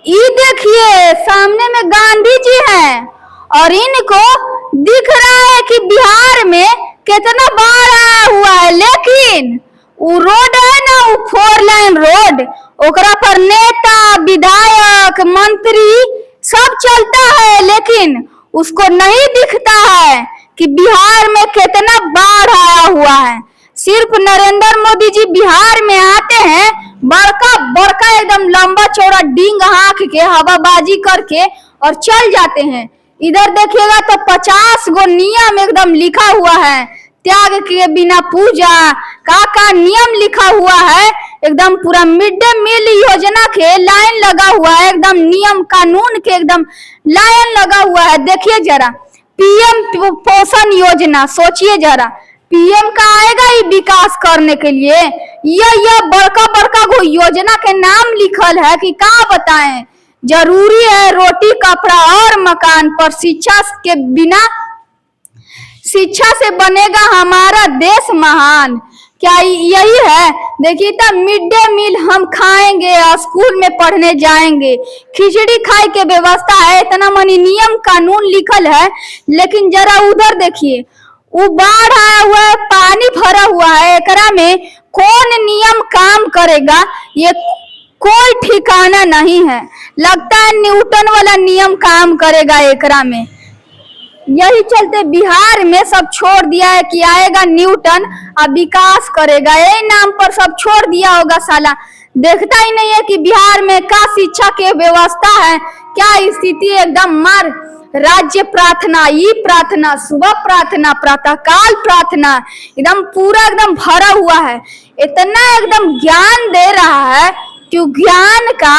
ये देखिए सामने में गांधी जी हैं और इनको दिख रहा है कि बिहार में कितना बाढ़ आया हुआ है, लेकिन वो रोड है ना, वो 4 लाइन रोड, ओकरा पर नेता विधायक मंत्री सब चलता है, लेकिन उसको नहीं दिखता है कि बिहार में कितना बाढ़ आया हुआ है। सिर्फ नरेंद्र मोदी जी बिहार में आते हैं, बड़का बड़का एकदम लंबा चौड़ा डींग हाँक के हवाबाजी करके और चल जाते हैं। इधर देखिएगा तो 50 गो नियम एकदम लिखा हुआ है, त्याग के बिना पूजा का नियम लिखा हुआ है, एकदम पूरा मिड डे मील योजना के लाइन लगा हुआ है, एकदम नियम कानून के एकदम लाइन लगा हुआ है। देखिए जरा पीएम पोषण योजना, सोचिए जरा, पीएम का आएगा ही विकास करने के लिए, यह बड़का बड़का वो योजना के नाम लिखल है कि का बताएं। जरूरी है रोटी कपड़ा और मकान, पर शिक्षा के बिना, शिक्षा से बनेगा हमारा देश महान, क्या यही है? देखिए तो मिड डे मील हम खाएंगे और स्कूल में पढ़ने जाएंगे, खिचड़ी खाए के व्यवस्था है, इतना मनी नियम कानून लिखल है, लेकिन जरा उधर देखिए वो बाढ़ आया हुआ है, पानी भरा हुआ है, एकरा में कौन नियम काम करेगा ये कोई ठिकाना नहीं है। लगता है न्यूटन वाला नियम काम करेगा एकरा में। यही चलते बिहार में सब छोड़ दिया है कि आएगा न्यूटन अब विकास करेगा, यही नाम पर सब छोड़ दिया होगा। साला देखता ही नहीं है कि बिहार में क्या शिक्षा की व्यवस्था है, क्या स्थिति, एकदम मार राज्य प्रार्थना, ई प्रार्थना, सुबह प्रार्थना, प्रातःकाल प्रार्थना, एकदम पूरा एकदम भरा हुआ है। इतना एकदम ज्ञान दे रहा है कि ज्ञान का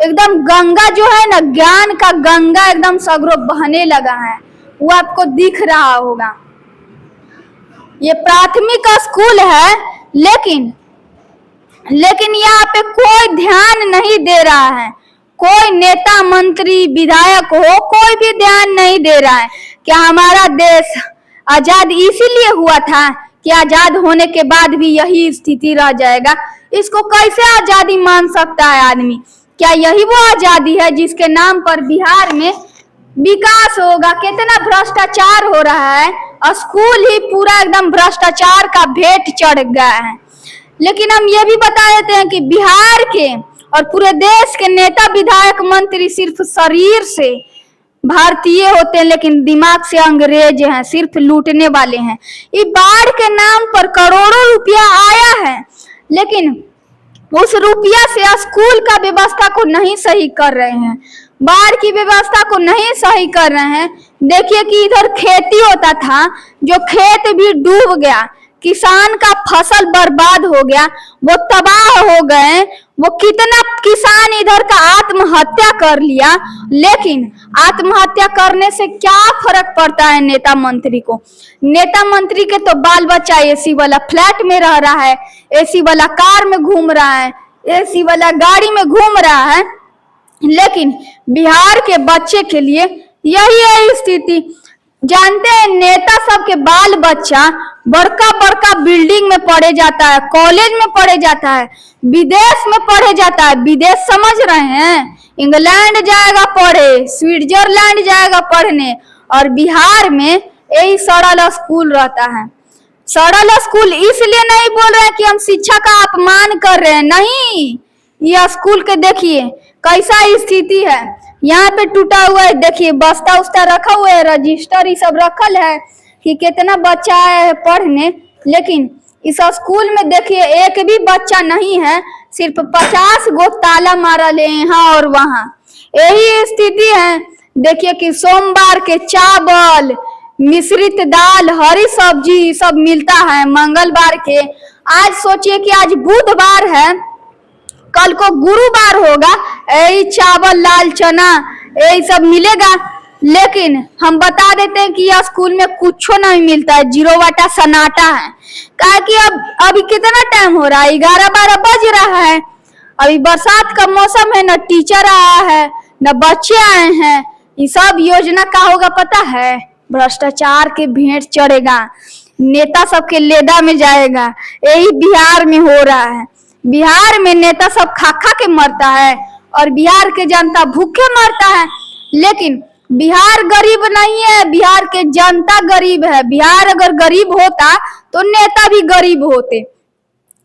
एकदम गंगा जो है ना, ज्ञान का गंगा एकदम सगरो बहने लगा है, वो आपको दिख रहा होगा। ये प्राथमिक स्कूल है, लेकिन यहाँ पे कोई ध्यान नहीं दे रहा है, कोई नेता मंत्री विधायक हो, कोई भी ध्यान नहीं दे रहा है। क्या हमारा देश आजाद इसीलिए हुआ था कि आजाद होने के बाद भी यही स्थिति रह जाएगा? इसको कैसे आजादी मान सकता है आदमी? क्या यही वो आजादी है जिसके नाम पर बिहार में विकास होगा? कितना भ्रष्टाचार हो रहा है, स्कूल ही पूरा एकदम भ्रष्टाचार का भेंट चढ़ गया है। लेकिन हम ये भी बता देते हैं कि बिहार के और पूरे देश के नेता विधायक मंत्री सिर्फ शरीर से भारतीय होते हैं, लेकिन दिमाग से अंग्रेज हैं, सिर्फ लूटने वाले हैं। ये बाढ़ के नाम पर करोड़ों रुपया आया है, लेकिन उस रुपया से स्कूल का व्यवस्था को नहीं सही कर रहे हैं, बाढ़ की व्यवस्था को नहीं सही कर रहे हैं। देखिए कि इधर खेती होता था, जो खेत भी डूब गया, किसान का फसल बर्बाद हो गया, वो तबाह हो गए, वो कितना किसान इधर का आत्महत्या कर लिया। लेकिन आत्महत्या करने से क्या फर्क पड़ता है नेता मंत्री को? नेता मंत्री के तो बाल बच्चा एसी वाला फ्लैट में रह रहा है, एसी वाला कार में घूम रहा है, एसी वाला गाड़ी में घूम रहा है, लेकिन बिहार के बच्चे के लिए यही है स्थिति। जानते हैं नेता सब के बाल बच्चा बड़का बड़का बिल्डिंग में पढ़े जाता है, कॉलेज में पढ़े जाता है, विदेश में पढ़े जाता है। विदेश समझ रहे हैं? इंग्लैंड जाएगा पढ़े, स्विट्जरलैंड जाएगा पढ़ने, और बिहार में यही सड़ल स्कूल रहता है। सड़ल स्कूल इसलिए नहीं बोल रहे हैं कि हम शिक्षा का अपमान कर रहे हैं, नहीं, यह स्कूल के देखिए कैसा स्थिति है। यहाँ पे टूटा हुआ है, देखिए बस्ता उस्ता रखा हुआ है, रजिस्टर ये सब रखल है कि कितना बच्चा आया है पढ़ने, लेकिन इस स्कूल में देखिए एक भी बच्चा नहीं है, सिर्फ 50 गो ताला मारा ले यहाँ और वहाँ, यही स्थिति है। देखिए कि सोमवार के चावल, मिश्रित दाल, हरी सब्जी सब मिलता है, मंगलवार के, आज सोचिए कि आज बुधवार है, कल को गुरुवार होगा, यही चावल लाल चना यही सब मिलेगा। लेकिन हम बता देते हैं कि यह स्कूल में कुछ नहीं मिलता है, 0 वाटा सन्नाटा है। कहा कि अभी कितना टाइम हो रहा है, 11-12 बज रहा है, अभी बरसात का मौसम है, न टीचर आया है न बच्चे आए हैं। ये सब योजना का होगा पता है? भ्रष्टाचार के भेंट चढ़ेगा, नेता सबके लेदा में जाएगा, यही बिहार में हो रहा है। बिहार में नेता सब खा खा के मरता है और बिहार के जनता भूखे मरता है। लेकिन बिहार गरीब नहीं है, बिहार के जनता गरीब है। बिहार अगर गरीब होता तो नेता भी गरीब होते।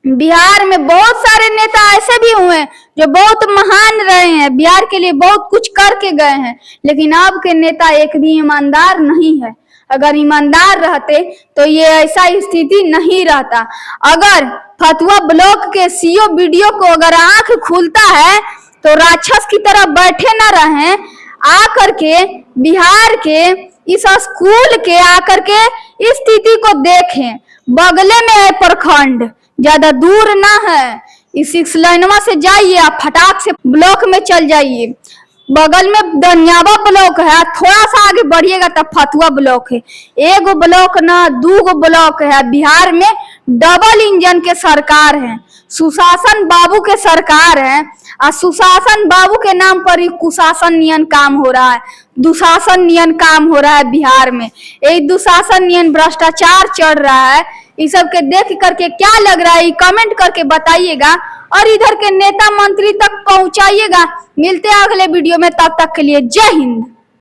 बिहार में बहुत सारे नेता ऐसे भी हुए हैं जो बहुत महान रहे हैं, बिहार के लिए बहुत कुछ करके गए हैं, लेकिन अब के नेता एक भी ईमानदार नहीं है। अगर ईमानदार रहते तो ये ऐसा स्थिति नहीं रहता। अगर फतुहा ब्लॉक के सीओ वीडियो को अगर आंख खुलता है तो राक्षस की तरह बैठे न रहें, आकर के बिहार के इस स्कूल के आकर के इस स्थिति को देखें। बगले में है प्रखंड, ज्यादा दूर ना है। इस 6 लाइनवा से जाइए, आप फटाक से ब्लॉक में चल जाइए। बगल में दनियावा ब्लॉक है, थोड़ा सा आगे बढ़िएगा तब फतुहा ब्लॉक है। एगो ब्लॉक ना 2 ब्लॉक है। बिहार में डबल इंजन के सरकार है, सुशासन बाबू के सरकार है, और सुशासन बाबू के नाम पर ही कुशासन नियन काम हो रहा है, दुशासन नियन काम हो रहा है बिहार में। यही दुशासन नियन भ्रष्टाचार चढ़ रहा है। इस सब के देख करके क्या लग रहा है कमेंट करके बताइएगा, और इधर के नेता मंत्री तक पहुंचाइएगा। मिलते हैं अगले वीडियो में, तब तक के लिए जय हिंद।